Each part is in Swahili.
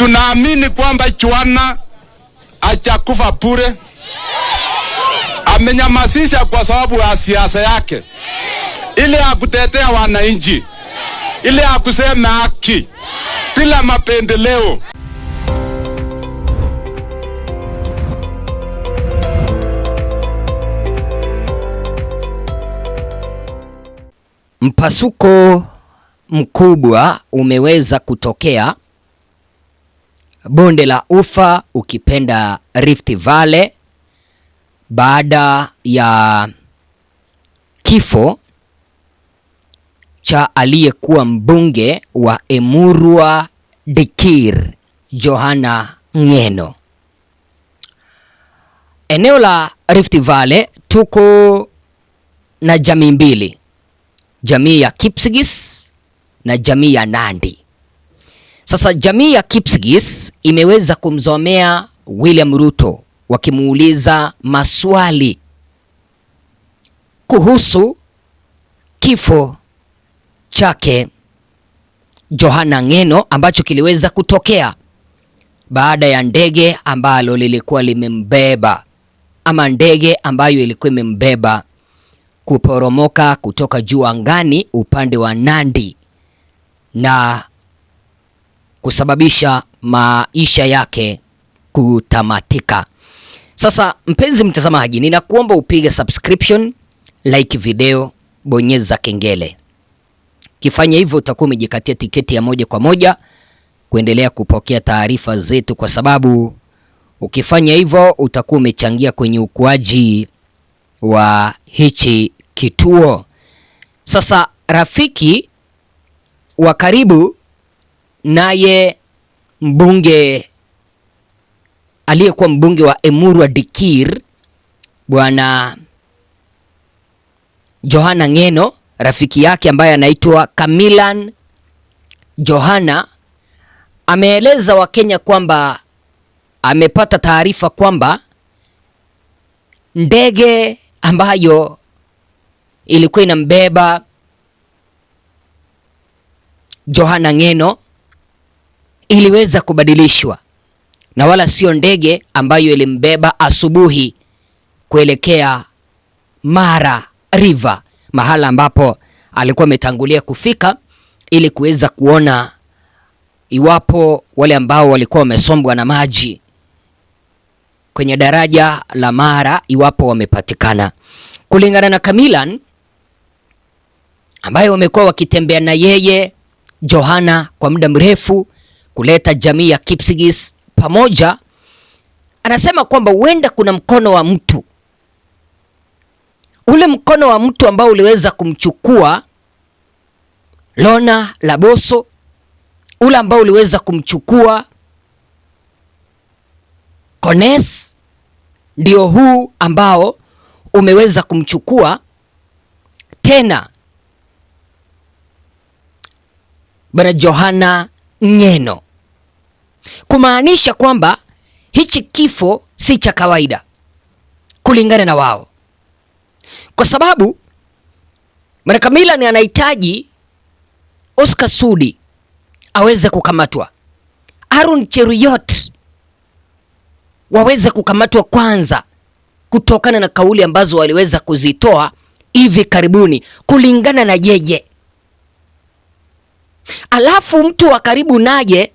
tunaamini kwamba Johanna hajakufa bure. Amenyamazisha kwa sababu ya siasa yake, ile ya kutetea wananchi, ile ya kusema haki bila mapendeleo. Mpasuko mkubwa umeweza kutokea bonde la Ufa, ukipenda Rift Valley, baada ya kifo cha aliyekuwa mbunge wa Emurua Dikir, Johana Ng'eno. Eneo la Rift Valley tuko na jamii mbili, jamii ya Kipsigis na jamii ya Nandi. Sasa jamii ya Kipsigis imeweza kumzomea William Ruto wakimuuliza maswali kuhusu kifo chake Johana Ng'eno ambacho kiliweza kutokea baada ya ndege ambalo lilikuwa limembeba, ama ndege ambayo ilikuwa imembeba kuporomoka kutoka juu angani upande wa Nandi na kusababisha maisha yake kutamatika. Sasa mpenzi mtazamaji, ninakuomba upige subscription, like video, bonyeza kengele. Kifanya hivyo utakuwa umejikatia tiketi ya moja kwa moja kuendelea kupokea taarifa zetu, kwa sababu ukifanya hivyo utakuwa umechangia kwenye ukuaji wa hichi kituo. Sasa rafiki wa karibu naye mbunge aliyekuwa mbunge wa Emurua Dikir, bwana Johana Ng'eno, rafiki yake ambaye anaitwa Kamilan Johana, ameeleza Wakenya kwamba amepata taarifa kwamba ndege ambayo ilikuwa inambeba Johana Ng'eno iliweza kubadilishwa, na wala sio ndege ambayo ilimbeba asubuhi kuelekea Mara River, mahala ambapo alikuwa ametangulia kufika ili kuweza kuona iwapo wale ambao walikuwa wamesombwa na maji kwenye daraja la Mara iwapo wamepatikana. Kulingana na Kamilan ambaye wamekuwa wakitembea na yeye Johana kwa muda mrefu kuleta jamii ya Kipsigis pamoja, anasema kwamba huenda kuna mkono wa mtu, ule mkono wa mtu ambao uliweza kumchukua Lona Laboso, ule ambao uliweza kumchukua Kones, ndio huu ambao umeweza kumchukua tena bwana Johana Ng'eno, kumaanisha kwamba hichi kifo si cha kawaida kulingana na wao, kwa sababu bwana Kamila ni anahitaji Oscar Sudi aweze kukamatwa, Aaron Cheruiyot waweze kukamatwa kwanza, kutokana na kauli ambazo waliweza kuzitoa hivi karibuni kulingana na yeye. Alafu mtu wa karibu naye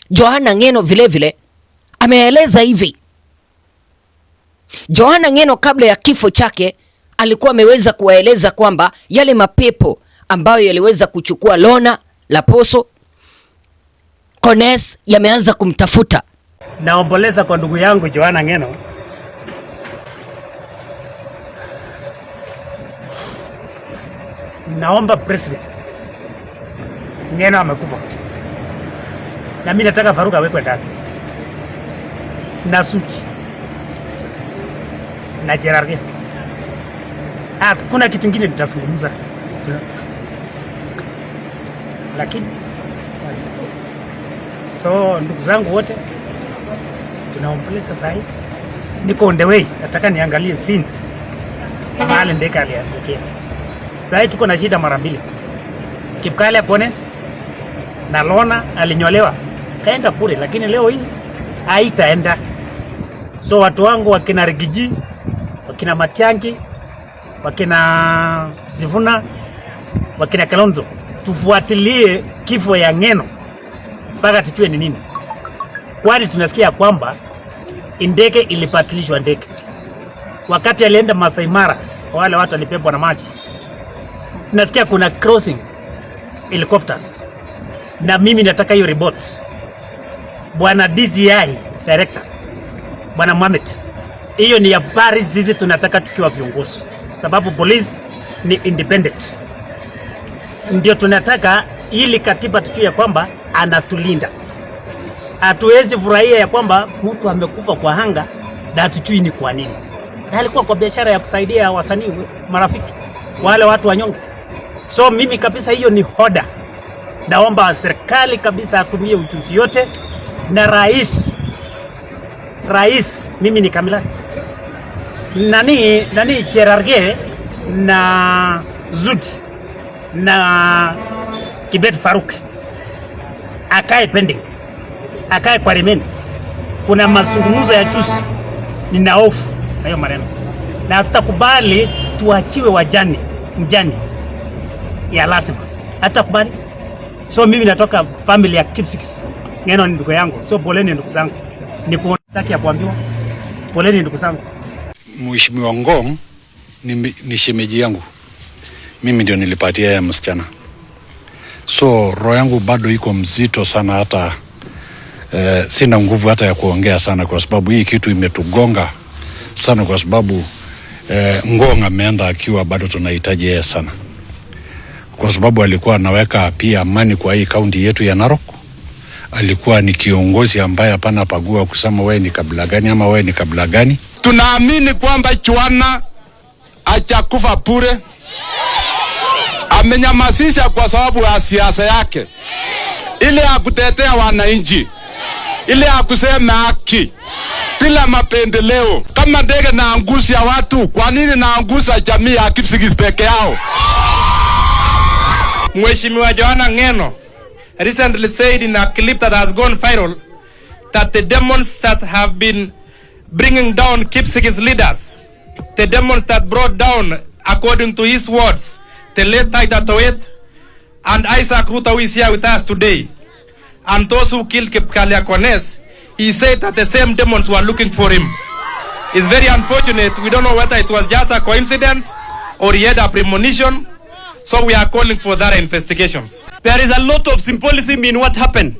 Johana Ng'eno vile vile ameeleza hivi. Johana Ng'eno kabla ya kifo chake alikuwa ameweza kuwaeleza kwamba yale mapepo ambayo yaliweza kuchukua Lona Laboso, Kones, yameanza kumtafuta. Naomboleza kwa ndugu yangu Johana Ng'eno. Naomba president, Ng'eno amekufa, na mimi nataka Faruka awekwe ndani na suti na Jerargia. Kuna kitu kingine tutazungumza, lakini so ndugu zangu wote tunaomboleza sasa hivi. Niko on the way, nataka niangalie scene mahali ndege aliangukia. Sasa tuko na shida mara mbili. Kipkale Pones na Lona alinyolewa kaenda bure, lakini leo hii haitaenda. So watu wangu wakina Rigiji, wakina Matiangi, wakina Sifuna, wakina Kalonzo, tufuatilie kifo ya Ng'eno mpaka tujue ni nini. Kwani tunasikia kwamba ndege ilipatilishwa ndege wakati alienda Masai Mara, wale watu walipepwa na maji. Tunasikia kuna crossing helicopters, na mimi nataka hiyo report. Bwana DCI director, Bwana Mohamed, hiyo ni habari sisi tunataka tukiwa viongozi, sababu police ni independent. Ndio tunataka ili katiba tujue ya kwamba anatulinda. Hatuwezi furahia ya kwamba mtu amekufa kwa hanga na hatujui ni kwa nini. Na alikuwa kwa biashara ya kusaidia wasanii marafiki wale watu wanyonge. So mimi kabisa hiyo ni hoda. Naomba serikali kabisa atumie ujuzi yote, na rais mimi ni Kamila nani Cherargei na Zudi na Kibet Faruk akae pending, akae kwa remeni. Kuna mazungumzo ya juzi, nina hofu na hiyo maneno, na tutakubali tuachiwe mjani ya lazima, hata kubali. So mimi natoka family ya Kipsigis, Ng'eno ni ndugu yangu. So poleni ndugu zangu, ni sitaki ya kuambiwa poleni ndugu zangu. Mheshimiwa Ngong ni shemeji yangu, mimi ndio nilipatia ya msichana. So roho yangu bado iko mzito sana, hata sina nguvu hata ya kuongea sana, kwa sababu hii kitu imetugonga sana, kwa sababu Ngong ameenda akiwa bado tunahitaji yeye sana, kwa sababu alikuwa anaweka pia amani kwa hii kaunti yetu ya Narok. Alikuwa ni kiongozi ambaye hapana pagua kusema wewe ni kabila gani ama wewe ni kabila gani. Tunaamini kwamba Chwana hajakufa bure. Amenyamazisha kwa sababu ya siasa yake, ile ya kutetea wananchi, ile ya kusema haki bila mapendeleo. Kama ndege naangusha watu, kwa nini naangusha jamii ya Kipsigis peke yao? Mheshimiwa Joanna Ng'eno recently said in a clip that has gone viral that the demons that have been bringing down Kipsigis leaders, the demons that brought down, according to his words, the late Taita Towet and Isaac Ruto, who is here with us today, and those who killed Kipkalia Kones, he said that the same demons were looking for him. It's very unfortunate. We don't know whether it was just a coincidence or he had a premonition. So we are calling for that investigations. There is a lot of symbolism in what happened.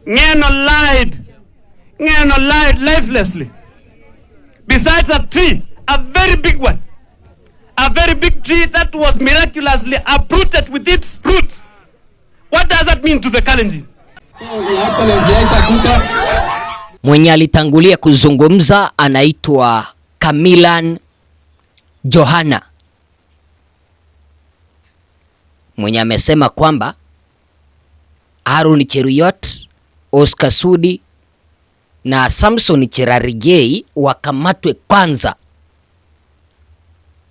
Ng'eno lied lifelessly. Besides a tree, a very big one, a very big tree that was miraculously uprooted with its roots. What does that mean to the Kalenjin? Mwenye alitangulia kuzungumza anaitwa Kamilan Johana, mwenye amesema kwamba Aaron Cheruiyot, Oscar Sudi na Samson Cherargei wakamatwe kwanza,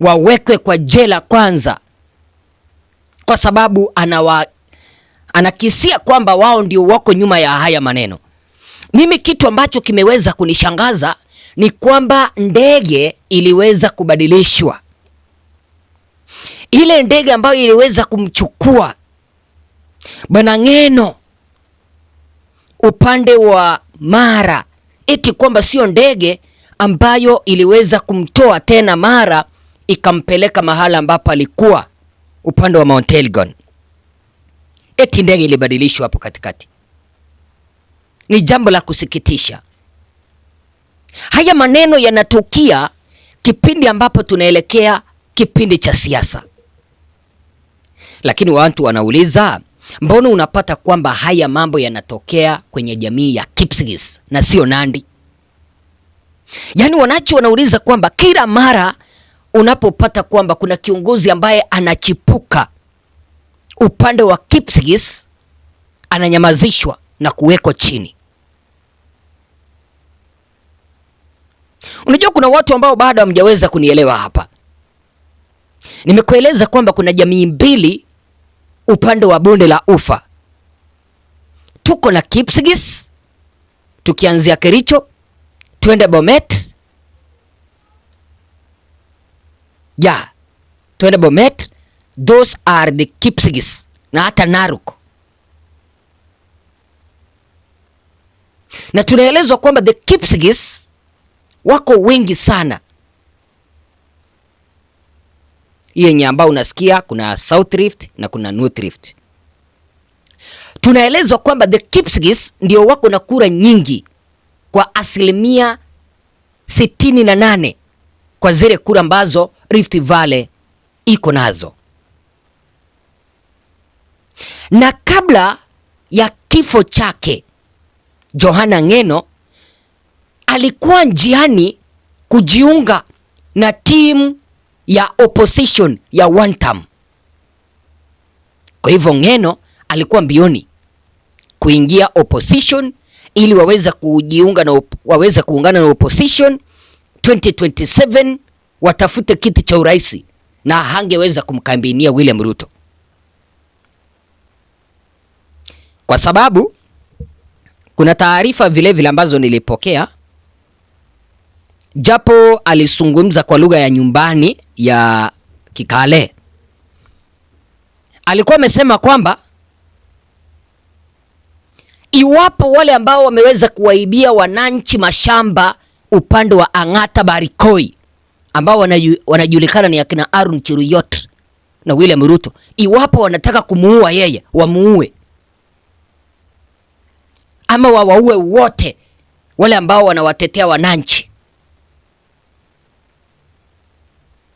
wawekwe kwa jela kwanza, kwa sababu anakisia kwamba wao ndio wako nyuma ya haya maneno. Mimi kitu ambacho kimeweza kunishangaza ni kwamba ndege iliweza kubadilishwa. Ile ndege ambayo iliweza kumchukua Bwana Ng'eno upande wa Mara, eti kwamba sio ndege ambayo iliweza kumtoa tena Mara ikampeleka mahala ambapo alikuwa upande wa Mount Elgon. Eti ndege ilibadilishwa hapo katikati. Ni jambo la kusikitisha. Haya maneno yanatukia kipindi ambapo tunaelekea kipindi cha siasa. Lakini watu wanauliza, mbona unapata kwamba haya mambo yanatokea kwenye jamii ya Kipsigis na sio Nandi? Yaani wanauliza kwamba kila mara unapopata kwamba kuna kiongozi ambaye anachipuka upande wa Kipsigis, ananyamazishwa na kuwekwa chini. Unajua kuna watu ambao bado hamjaweza kunielewa hapa. Nimekueleza kwamba kuna jamii mbili upande wa bonde la Ufa. tuko na Kipsigis, tukianzia Kericho twende Bomet, twende Bomet. Those are the Kipsigis, na hata Narok. Na tunaelezwa kwamba the Kipsigis wako wengi sana. Hii yenye ambao unasikia kuna South Rift na kuna North Rift. Tunaelezwa kwamba the Kipsigis ndio wako na kura nyingi kwa 68% kwa zile kura ambazo Rift Valley iko nazo. Na kabla ya kifo chake, Johana Ng'eno alikuwa njiani kujiunga na timu ya opposition ya one term. Kwa hivyo Ng'eno alikuwa mbioni kuingia opposition ili waweze kuungana na opposition 2027 watafute kiti cha urais, na hangeweza kumkambinia William Ruto kwa sababu kuna taarifa vile vile ambazo nilipokea, japo alizungumza kwa lugha ya nyumbani ya Kikale. Alikuwa amesema kwamba iwapo wale ambao wameweza kuwaibia wananchi mashamba upande wa Ang'ata Barikoi ambao wanajulikana ni akina Arun Chiruyot na William Ruto, iwapo wanataka kumuua yeye, wamuue ama wawaue wote wale ambao wanawatetea wananchi.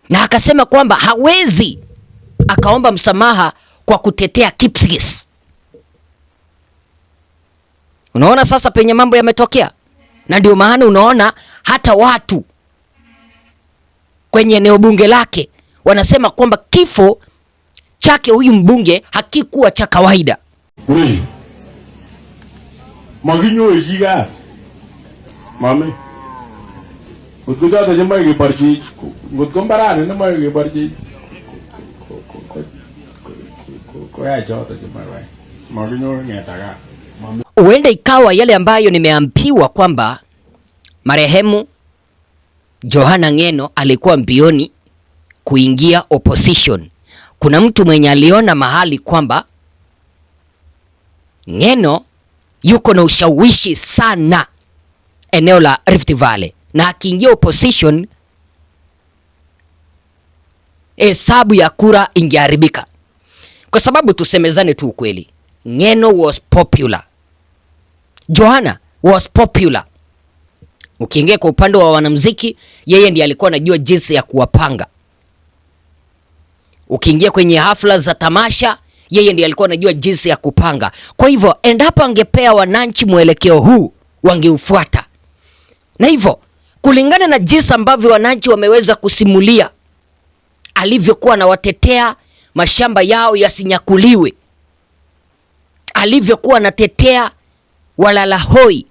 Na akasema kwamba hawezi akaomba msamaha kwa kutetea Kipsigis. Unaona sasa penye mambo yametokea, na ndio maana unaona hata watu kwenye eneo bunge lake wanasema kwamba kifo chake huyu mbunge hakikuwa cha kawaida. Maginyo ejiga mame utkuja ta jema ge parchi ngutkombarane na mai ge parchi ko ya jota jema rai maginyo ngetaga. Huenda ikawa yale ambayo nimeambiwa kwamba marehemu Johana Ng'eno alikuwa mbioni kuingia opposition. Kuna mtu mwenye aliona mahali kwamba Ng'eno yuko na ushawishi sana eneo la Rift Valley, na akiingia opposition hesabu ya kura ingeharibika. Kwa sababu tusemezane tu ukweli, Ng'eno was popular, Johana was popular. Ukiingia kwa upande wa wanamuziki, yeye ndiye alikuwa anajua jinsi ya kuwapanga. Ukiingia kwenye hafla za tamasha, yeye ndiye alikuwa anajua jinsi ya kupanga. Kwa hivyo endapo angepea wananchi mwelekeo huu, wangeufuata. Na hivyo kulingana na jinsi ambavyo wananchi wameweza kusimulia alivyokuwa anawatetea mashamba yao yasinyakuliwe, alivyokuwa anatetea walala hoi,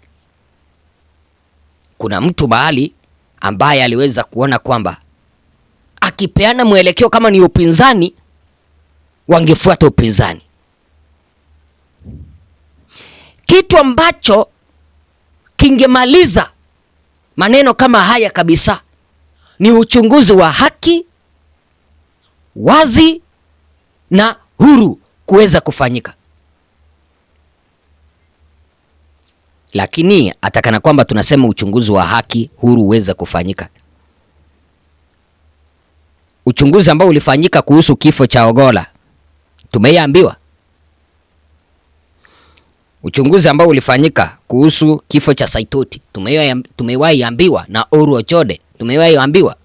kuna mtu mahali ambaye aliweza kuona kwamba akipeana mwelekeo kama ni upinzani, wangefuata upinzani. Kitu ambacho kingemaliza maneno kama haya kabisa ni uchunguzi wa haki, wazi na huru kuweza kufanyika. Lakini atakana kwamba tunasema uchunguzi wa haki huru uweza kufanyika. Uchunguzi ambao ulifanyika kuhusu kifo cha Ogolla tumeambiwa. Uchunguzi ambao ulifanyika kuhusu kifo cha Saitoti tumewahi ambiwa, na Oru Ochode tumewahi ambiwa.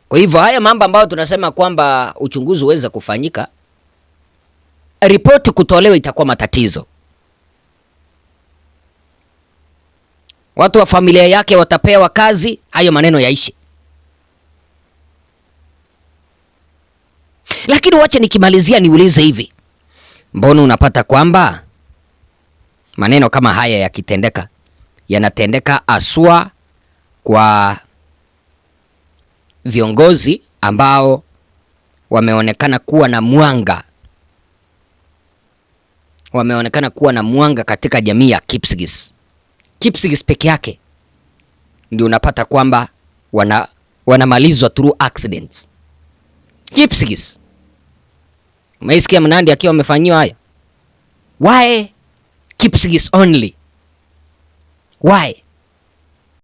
Kwa hivyo haya mambo ambayo tunasema kwamba uchunguzi uweza kufanyika, ripoti kutolewa itakuwa matatizo. Watu wa familia yake watapewa kazi, hayo maneno yaishi. Lakini wacha nikimalizia niulize hivi, mbona unapata kwamba maneno kama haya yakitendeka yanatendeka aswa kwa viongozi ambao wameonekana kuwa na mwanga wameonekana kuwa na mwanga katika jamii ya Kipsigis. Kipsigis peke yake ndio unapata kwamba wanamalizwa through accidents. Kipsigis. Umeisikia Mnandi akiwa amefanyiwa haya? Why Kipsigis only? Why?